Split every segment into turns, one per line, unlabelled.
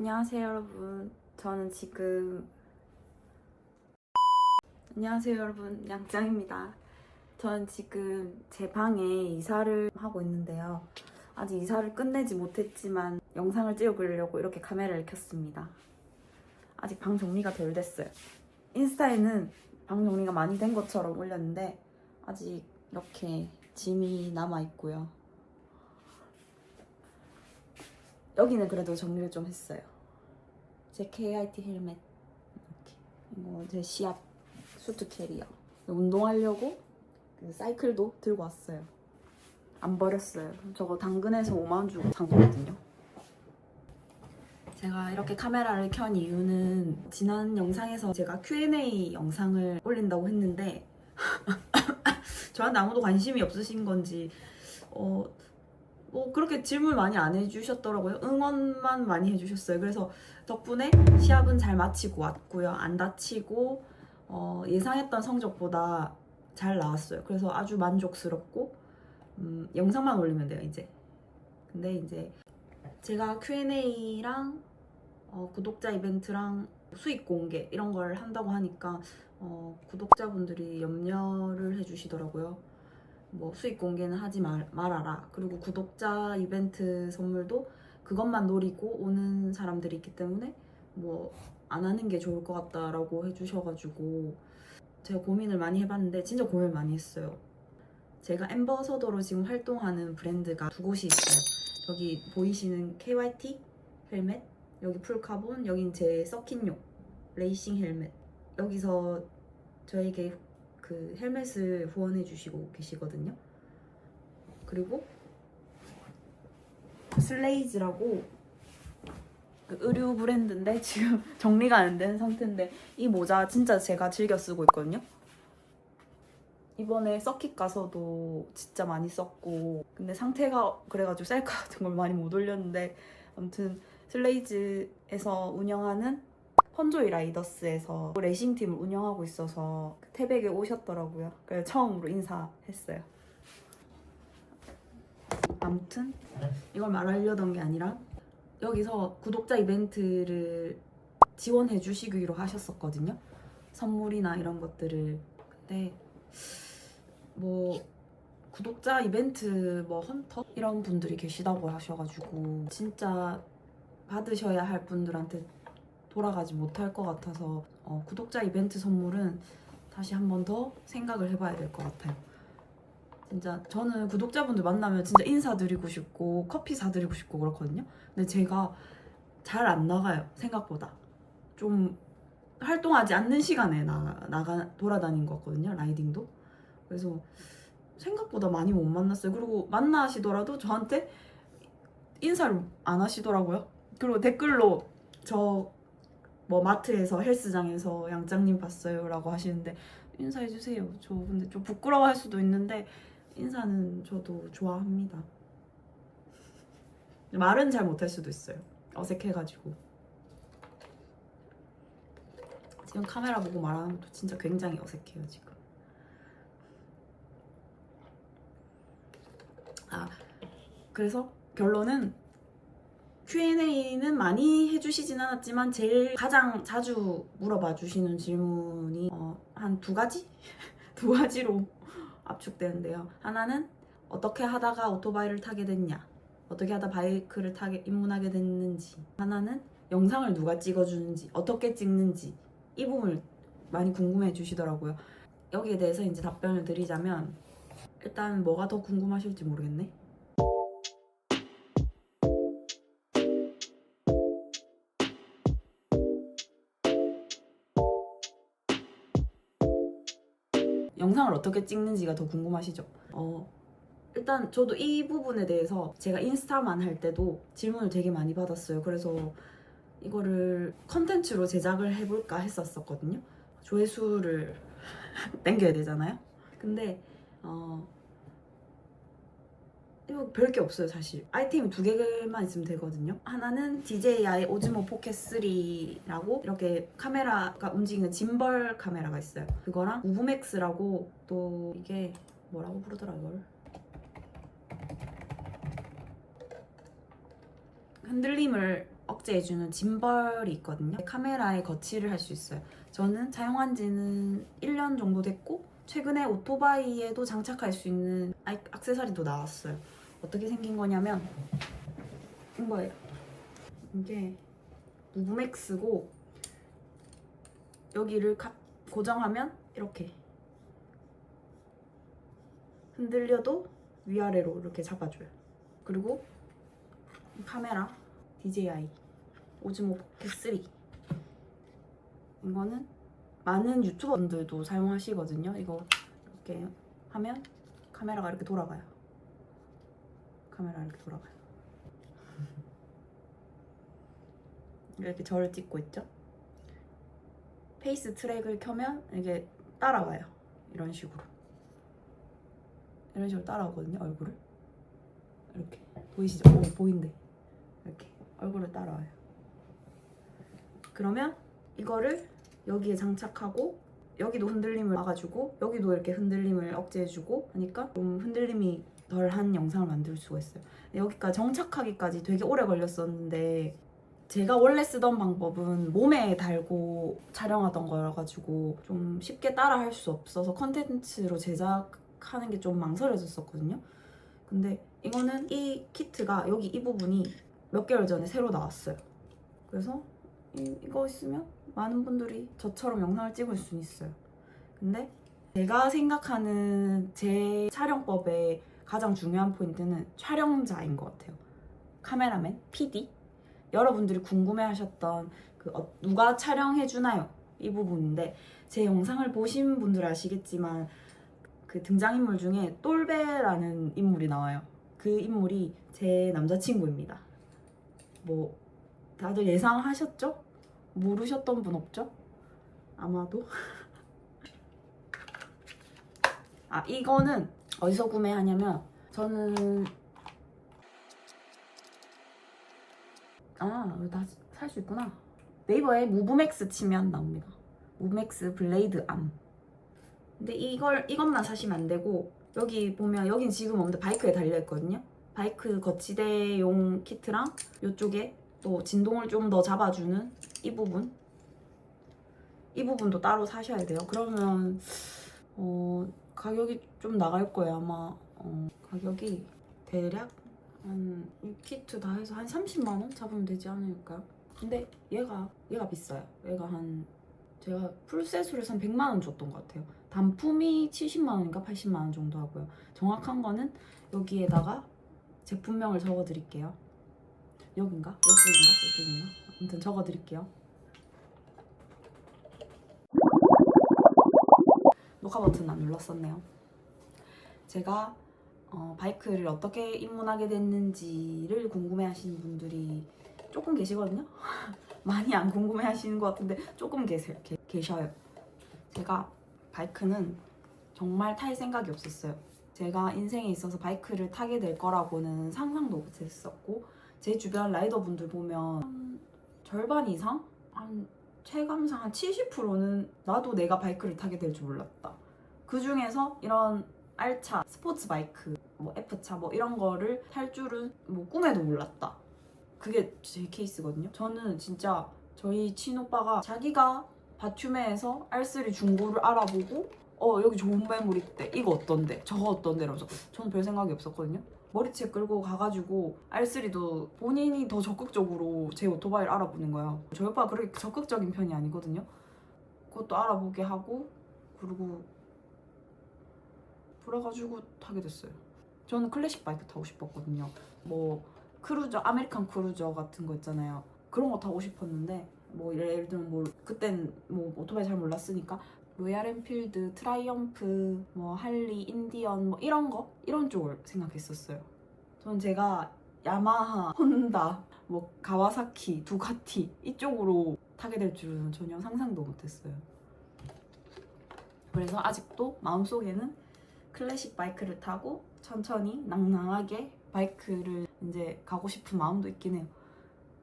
안녕하세요 여러분. 안녕하세요 여러분, 양짱입니다. 저는 지금 제 방에 이사를 하고 있는데요. 아직 이사를 끝내지 못했지만 영상을 찍으려고 이렇게 카메라를 켰습니다. 아직 방 정리가 덜 됐어요. 인스타에는 방 정리가 많이 된 것처럼 올렸는데 아직 이렇게 짐이 남아있고요. 여기는 그래도 정리를 좀 했어요. 제 KIT 헬멧, 이렇게. 이거 제 시합 수트 캐리어. 운동하려고 사이클도 들고 왔어요. 안 버렸어요. 저거 당근에서 5만 원 주고 산 거거든요. 제가 이렇게 카메라를 켠 이유는 지난 영상에서 제가 Q&A 영상을 올린다고 했는데 저한테 아무도 관심이 없으신 건지 뭐 그렇게 질문 많이 안 해주셨더라고요. 응원만 많이 해주셨어요. 그래서 덕분에 시합은 잘 마치고 왔고요. 안 다치고 예상했던 성적보다 잘 나왔어요. 그래서 아주 만족스럽고 영상만 올리면 돼요 이제. 근데 이제 제가 Q&A랑 구독자 이벤트랑 수익 공개 이런 걸 한다고 하니까 구독자분들이 염려를 해주시더라고요. 뭐 수익 공개는 하지 말아라. 그리고 구독자 이벤트 선물도 그것만 노리고 오는 사람들이 있기 때문에 뭐 안 하는 게 좋을 것 같다라고 해주셔가지고 제가 고민을 많이 해봤는데 진짜 고민을 많이 했어요. 제가 앰버서더로 지금 활동하는 브랜드가 두 곳이 있어요. 저기 보이시는 KYT 헬멧, 여기 풀카본, 여긴 제 서킷용 레이싱 헬멧. 여기서 저에게 그 헬멧을 후원해 주시고 계시거든요. 그리고 슬레이즈라고 그 의류 브랜드인데 지금 정리가 안 된 상태인데 이 모자 진짜 제가 즐겨 쓰고 있거든요. 이번에 서킷 가서도 진짜 많이 썼고 근데 상태가 그래가지고 셀카 같은 걸 많이 못 올렸는데 아무튼 슬레이즈에서 운영하는 펀조이 라이더스에서 레이싱팀을 운영하고 있어서 태백에 오셨더라고요. 그래서 처음으로 인사했어요. 아무튼 이걸 말하려던 게 아니라 여기서 구독자 이벤트를 지원해 주시기로 하셨었거든요. 선물이나 이런 것들을. 근데 뭐 구독자 이벤트 뭐 헌터 이런 분들이 계시다고 하셔가지고 진짜 받으셔야 할 분들한테 돌아가지 못할 것 같아서 구독자 이벤트 선물은 다시 한 번 더 생각을 해봐야 될 것 같아요. 진짜 저는 구독자분들 만나면 진짜 인사드리고 싶고 커피 사드리고 싶고 그렇거든요. 근데 제가 잘 안 나가요. 생각보다 좀 활동하지 않는 시간에 돌아다닌 것 같거든요. 라이딩도. 그래서 생각보다 많이 못 만났어요. 그리고 만나시더라도 저한테 인사를 안 하시더라고요. 그리고 댓글로 저 뭐 마트에서 헬스장에서 양짱님 봤어요 라고 하시는데 인사해주세요. 저 근데 좀 부끄러워할 수도 있는데 인사는 저도 좋아합니다. 말은 잘 못할 수도 있어요. 어색해가지고. 지금 카메라 보고 말하는 것도 진짜 굉장히 어색해요 지금. 그래서 결론은 Q&A는 많이 해주시진 않았지만 제일 가장 자주 물어봐 주시는 질문이 한 두 가지? 두 가지로 압축되는데요. 하나는 어떻게 하다가 오토바이를 타게 됐냐, 어떻게 하다 바이크를 입문하게 됐는지, 하나는 영상을 누가 찍어주는지, 어떻게 찍는지, 이 부분을 많이 궁금해 주시더라고요. 여기에 대해서 이제 답변을 드리자면 일단 뭐가 더 궁금하실지 모르겠네. 영상을 어떻게 찍는지가 더 궁금하시죠? 일단 저도 이 부분에 대해서 제가 인스타만 할 때도 질문을 되게 많이 받았어요. 그래서 이거를 컨텐츠로 제작을 해볼까 했었거든요. 조회수를 땡겨야 되잖아요. 근데 이거 별게 없어요 사실. 아이템이 두 개만 있으면 되거든요. 하나는 DJI 오즈모 포켓 3라고 이렇게 카메라가 움직이는 짐벌 카메라가 있어요. 그거랑 우브맥스라고 또 이게 뭐라고 부르더라 이걸, 흔들림을 억제해주는 짐벌이 있거든요. 카메라에 거치를 할 수 있어요. 저는 사용한 지는 1년 정도 됐고 최근에 오토바이에도 장착할 수 있는 액세서리도 나왔어요. 어떻게 생긴 거냐면 이거예요. 이게 무브맥스고 여기를 고정하면 이렇게 흔들려도 위아래로 이렇게 잡아줘요. 그리고 카메라 DJI 오즈모 포켓 3 이거는 많은 유튜버분들도 사용하시거든요. 이거 이렇게 하면 카메라가 이렇게 돌아가요. 카메라가 이렇게 돌아가요. 이렇게 저를 찍고 있죠. 페이스 트랙을 켜면 이게 따라와요. 이런 식으로 따라오거든요. 얼굴을 이렇게 보이시죠? 오, 보인대. 이렇게 얼굴을 따라와요. 그러면 이거를 여기에 장착하고 여기도 흔들림을 막아주고 여기도 이렇게 흔들림을 억제해주고 하니까 좀 흔들림이 덜한 영상을 만들 수가 있어요. 여기까지 정착하기까지 되게 오래 걸렸었는데 제가 원래 쓰던 방법은 몸에 달고 촬영하던 거여가지고 좀 쉽게 따라 할 수 없어서 컨텐츠로 제작하는 게 좀 망설여졌었거든요. 근데 이거는 이 키트가 여기 이 부분이 몇 개월 전에 새로 나왔어요. 그래서 이거 있으면 많은 분들이 저처럼 영상을 찍을 수 있어요. 근데 제가 생각하는 제 촬영법의 가장 중요한 포인트는 촬영자인 것 같아요. 카메라맨, PD. 여러분들이 궁금해하셨던 누가 촬영해주나요? 이 부분인데 제 영상을 보신 분들 아시겠지만 그 등장인물 중에 똘베라는 인물이 나와요. 그 인물이 제 남자친구입니다. 뭐 다들 예상하셨죠? 모르셨던 분 없죠? 아마도. 이거는 어디서 구매하냐면 저는 나 살 수 있구나. 네이버에 무브맥스 치면 나옵니다. 무브맥스 블레이드 암. 근데 이것만 사시면 안 되고 여기 보면 여긴 지금 없는데 바이크에 달려있거든요. 바이크 거치대용 키트랑 이쪽에 또 진동을 좀 더 잡아주는 이 부분도 따로 사셔야 돼요. 그러면 가격이 좀 나갈 거예요. 아마 가격이 대략 이 키트 다 해서 한 30만 원 잡으면 되지 않을까요? 근데 얘가 비싸요. 얘가 제가 풀셋으로 해서 한 100만 원 줬던 것 같아요. 단품이 70만 원인가 80만 원 정도 하고요. 정확한 거는 여기에다가 제품명을 적어 드릴게요. 여긴가? 이쪽인가? 아무튼 적어 드릴게요. 녹화 버튼 안 눌렀었네요. 제가 바이크를 어떻게 입문하게 됐는지를 궁금해하시는 분들이 조금 계시거든요. 많이 안 궁금해하시는 것 같은데 조금 계셔요. 제가 바이크는 정말 탈 생각이 없었어요. 제가 인생에 있어서 바이크를 타게 될 거라고는 상상도 못했었고 제 주변 라이더분들 보면 절반 이상? 체감상 한 70%는 나도 내가 바이크를 타게 될 줄 몰랐다. 그 중에서 이런 R차, 스포츠 바이크, 뭐 F차 뭐 이런 거를 탈 줄은 뭐 꿈에도 몰랐다. 그게 제 케이스거든요. 저는 진짜 저희 친오빠가 자기가 바튜메에서 R3 중고를 알아보고 여기 좋은 매물 있대. 이거 어떤데? 저거 어떤데? 이러면서 저는 별 생각이 없었거든요. 머리채 끌고 가가지고 R3도 본인이 더 적극적으로 제 오토바이를 알아보는 거예요. 저희 오빠가 그렇게 적극적인 편이 아니거든요. 그것도 알아보게 하고 그리고 그래가지고 타게 됐어요. 저는 클래식 바이크 타고 싶었거든요. 뭐 크루저, 아메리칸 크루저 같은 거 있잖아요. 그런 거 타고 싶었는데 뭐 예를 들면 뭐 그땐 뭐 오토바이 잘 몰랐으니까 로얄 엔필드, 트라이엄프, 뭐 할리, 인디언 뭐 이런 쪽을 생각했었어요. 저는 제가 야마하, 혼다, 뭐 가와사키, 두카티 이쪽으로 타게 될 줄은 전혀 상상도 못했어요. 그래서 아직도 마음속에는 클래식 바이크를 타고 천천히 낭낭하게 바이크를 이제 가고 싶은 마음도 있긴 해요.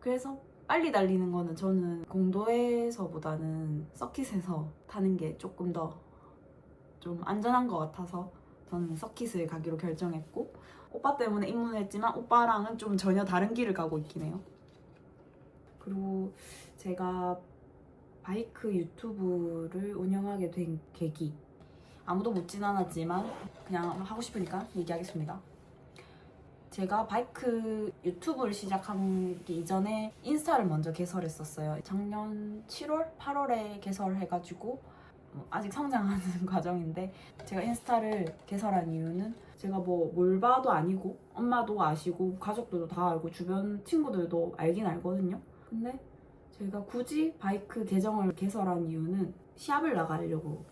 그래서 빨리 달리는 거는 저는 공도에서보다는 서킷에서 타는 게 조금 더 좀 안전한 것 같아서 저는 서킷을 가기로 결정했고 오빠 때문에 입문을 했지만 오빠랑은 좀 전혀 다른 길을 가고 있긴 해요. 그리고 제가 바이크 유튜브를 운영하게 된 계기, 아무도 묻진 않았지만 그냥 하고 싶으니까 얘기하겠습니다. 제가 바이크 유튜브를 시작하기 이전에 인스타를 먼저 개설했었어요. 작년 7월, 8월에 개설해가지고 아직 성장하는 과정인데, 제가 인스타를 개설한 이유는 제가 뭐 몰바도 아니고 엄마도 아시고 가족들도 다 알고 주변 친구들도 알긴 알거든요. 근데 제가 굳이 바이크 계정을 개설한 이유는 시합을 나가려고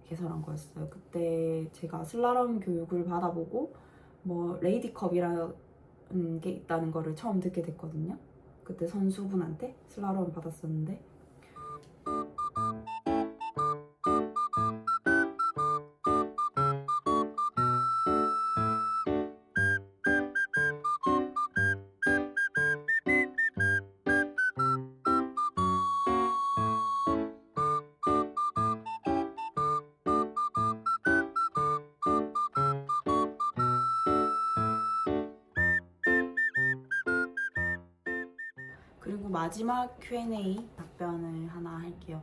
개설한 거였어요. 그때 제가 슬라롬 교육을 받아보고 뭐 레이디컵이라는 게 있다는 거를 처음 듣게 됐거든요. 그때 선수분한테 슬라롬을 받았었는데, 그리고 마지막 Q&A 답변을 하나 할게요.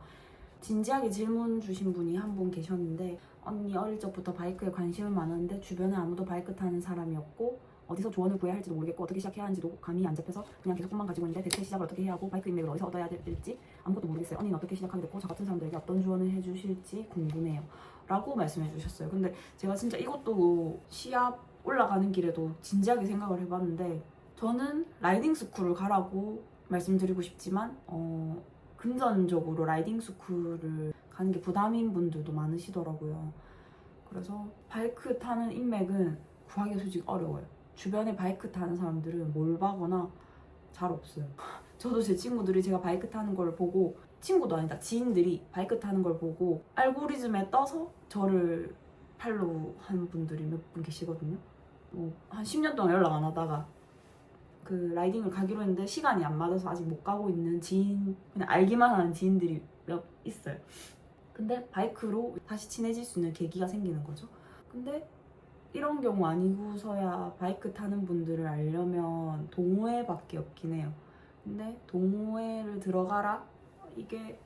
진지하게 질문 주신 분이 한 분 계셨는데, 언니 어릴 적부터 바이크에 관심은 많았는데 주변에 아무도 바이크 타는 사람이 없고 어디서 조언을 구해야 할지도 모르겠고 어떻게 시작해야 하는지도 감이 안 잡혀서 그냥 계속 꿈만 가지고 있는데 대체 시작을 어떻게 해야 하고 바이크 인맥을 어디서 얻어야 될지 아무것도 모르겠어요. 언니는 어떻게 시작하게 됐고 저 같은 사람들에게 어떤 조언을 해주실지 궁금해요 라고 말씀해 주셨어요. 근데 제가 진짜 이것도 시합 올라가는 길에도 진지하게 생각을 해봤는데, 저는 라이딩 스쿨을 가라고 말씀드리고 싶지만 금전적으로 라이딩 스쿨을 가는 게 부담인 분들도 많으시더라고요. 그래서 바이크 타는 인맥은 구하기가 솔직히 어려워요. 주변에 바이크 타는 사람들은 몰바거나 잘 없어요. 저도 제 친구들이 제가 바이크 타는 걸 보고, 친구도 아니다, 지인들이 바이크 타는 걸 보고 알고리즘에 떠서 저를 팔로우 하는 분들이 몇 분 계시거든요. 한 10년 동안 연락 안 하다가 그 라이딩을 가기로 했는데 시간이 안 맞아서 아직 못 가고 있는 지인, 그냥 알기만 하는 지인들이 몇 있어요. 근데 바이크로 다시 친해질 수 있는 계기가 생기는 거죠. 근데 이런 경우 아니고서야 바이크 타는 분들을 알려면 동호회밖에 없긴 해요. 근데 동호회를 들어가라? 이게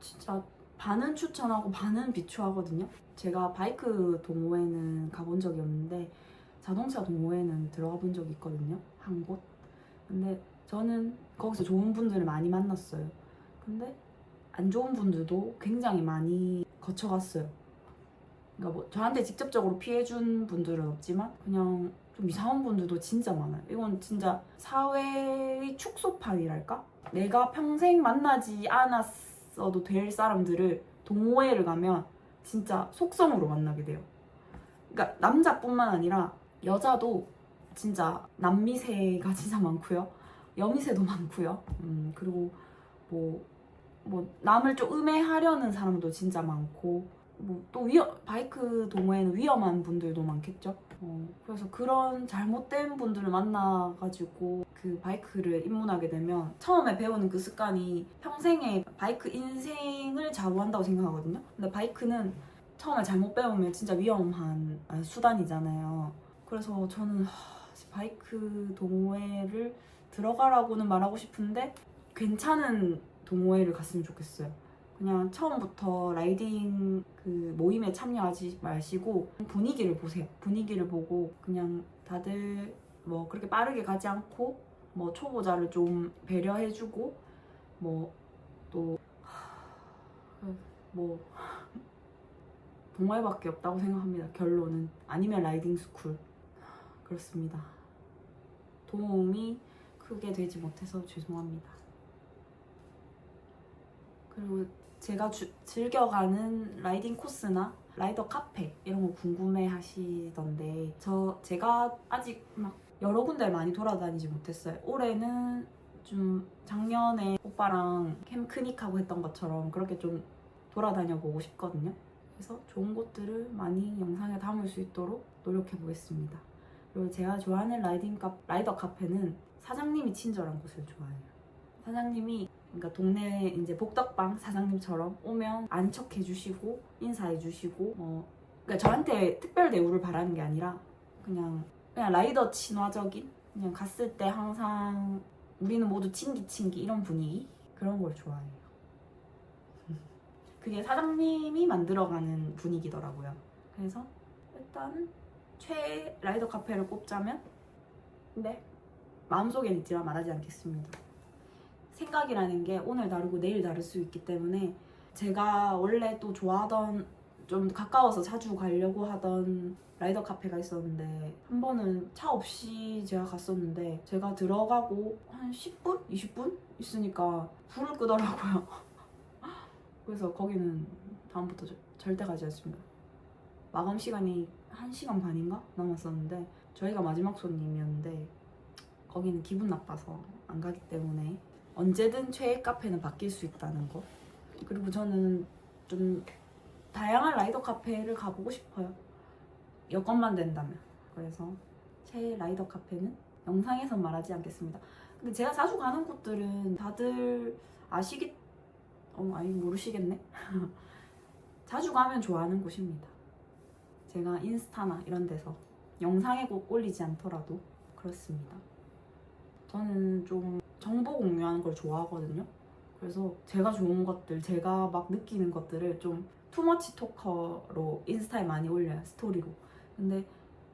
진짜 반은 추천하고 반은 비추하거든요. 제가 바이크 동호회는 가본 적이 없는데 자동차 동호회는 들어가 본 적이 있거든요, 한 곳. 근데 저는 거기서 좋은 분들을 많이 만났어요. 근데 안 좋은 분들도 굉장히 많이 거쳐갔어요. 그러니까 뭐 저한테 직접적으로 피해준 분들은 없지만 그냥 좀 이상한 분들도 진짜 많아요. 이건 진짜 사회의 축소판이랄까? 내가 평생 만나지 않았어도 될 사람들을 동호회를 가면 진짜 속성으로 만나게 돼요. 그러니까 남자뿐만 아니라 여자도 진짜 남미세가 진짜 많고요. 여미세도 많고요. 그리고 뭐 남을 좀 음해하려는 사람도 진짜 많고, 뭐 또 바이크 동호회는 위험한 분들도 많겠죠. 그래서 그런 잘못된 분들을 만나가지고 그 바이크를 입문하게 되면 처음에 배우는 그 습관이 평생의 바이크 인생을 좌우한다고 생각하거든요. 근데 바이크는 처음에 잘못 배우면 진짜 위험한 수단이잖아요. 그래서 저는 바이크 동호회를 들어가라고는 말하고 싶은데 괜찮은 동호회를 갔으면 좋겠어요. 그냥 처음부터 라이딩 그 모임에 참여하지 마시고 분위기를 보세요. 분위기를 보고 그냥 다들 뭐 그렇게 빠르게 가지 않고 뭐 초보자를 좀 배려해주고 뭐 또 뭐 동호회밖에 없다고 생각합니다. 결론은. 아니면 라이딩 스쿨. 그렇습니다. 도움이 크게 되지 못해서 죄송합니다. 그리고 제가 즐겨가는 라이딩 코스나 라이더 카페 이런 거 궁금해 하시던데, 제가 아직 막 여러 군데를 많이 돌아다니지 못했어요. 올해는 좀 작년에 오빠랑 캠크닉하고 했던 것처럼 그렇게 좀 돌아다녀 보고 싶거든요. 그래서 좋은 곳들을 많이 영상에 담을 수 있도록 노력해 보겠습니다. 그리고 제가 좋아하는 라이더 카페는 사장님이 친절한 곳을 좋아해요. 사장님이, 그러니까 동네 이제 복덕방 사장님처럼 오면 안척해주시고 인사해주시고 그러니까 저한테 특별 대우를 바라는 게 아니라 그냥 라이더 친화적인 그냥 갔을 때 항상 우리는 모두 친기친기 이런 분위기 그런 걸 좋아해요. 그게 사장님이 만들어가는 분위기더라고요. 그래서 일단 최애 라이더 카페를 꼽자면 네 마음속엔 있지만 말하지 않겠습니다. 생각이라는 게 오늘 다르고 내일 다를 수 있기 때문에 제가 원래 또 좋아하던 좀 가까워서 자주 가려고 하던 라이더 카페가 있었는데 한 번은 차 없이 제가 갔었는데 제가 들어가고 한 10분? 20분? 있으니까 불을 끄더라고요. 그래서 거기는 다음부터 절대 가지 않습니다. 마감 시간이 1시간 반인가 남았었는데 저희가 마지막 손님이었는데 거기는 기분 나빠서 안 가기 때문에 언제든 최애 카페는 바뀔 수 있다는 거. 그리고 저는 좀 다양한 라이더 카페를 가보고 싶어요. 여건만 된다면. 그래서 최애 라이더 카페는 영상에선 말하지 않겠습니다. 근데 제가 자주 가는 곳들은 다들 아니 모르시겠네. 자주 가면 좋아하는 곳입니다. 제가 인스타나 이런 데서 영상에 꼭 올리지 않더라도 그렇습니다. 저는 좀 정보 공유하는 걸 좋아하거든요. 그래서 제가 좋은 것들, 제가 막 느끼는 것들을 좀 투머치 토커로 인스타에 많이 올려요. 스토리로. 근데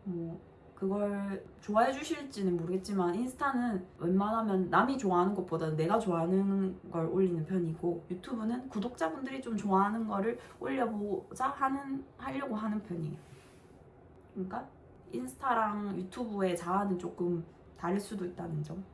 뭐 그걸 좋아해 주실지는 모르겠지만 인스타는 웬만하면 남이 좋아하는 것보다는 내가 좋아하는 걸 올리는 편이고 유튜브는 구독자분들이 좀 좋아하는 거를 하려고 하는 편이에요. 그러니까 인스타랑 유튜브의 자아는 조금 다를 수도 있다는 점.